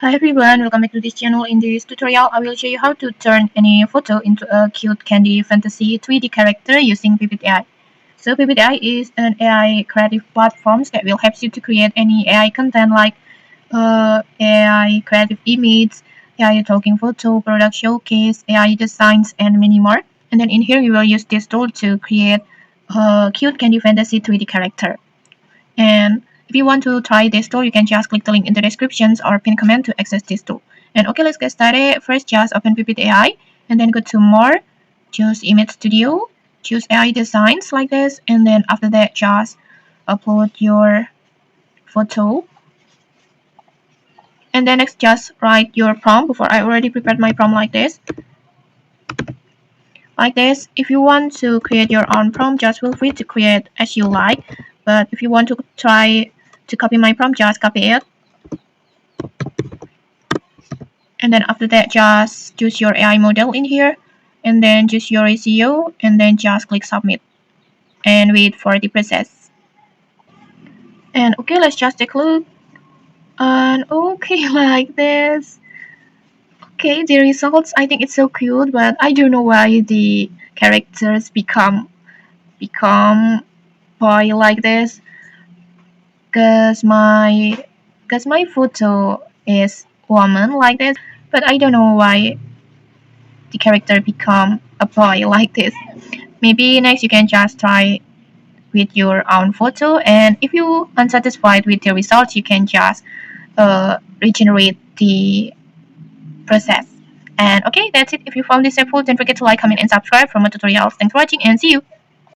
Hi everyone, welcome back to this channel. In this tutorial, I will show you how to turn any photo into a cute candy fantasy 3D character using Vivid AI. So Vivid AI is an AI creative platform that will help you to create any AI content like AI creative image, AI talking photo, product showcase, AI designs, and many more. And then in here, you will use this tool to create a cute candy fantasy 3D character. And if you want to try this tool, you can just click the link in the descriptions or pin comment to access this tool. And okay, let's get started. First, just open Vivid AI and then go to more, choose Image Studio, choose AI designs like this, and then after that, just upload your photo. And then next, just write your prompt. Before I already prepared my prompt like this. Like this, if you want to create your own prompt, just feel free to create as you like. But if you want to try to copy my prompt, just copy it. And then after that, just choose your AI model in here and then choose your ratio and then just click submit and wait for the process. And okay, let's just take a look. And okay, like this. Okay, the results, I think it's so cute, but I don't know why the characters become boy like this. Cause my photo is woman like this, but I don't know why the character become a boy like this. Maybe next you can just try with your own photo, and if you unsatisfied with the results, you can just regenerate the process. And okay, that's it. If you found this helpful, don't forget to like, comment, and subscribe for more tutorials. Thanks for watching, and see you.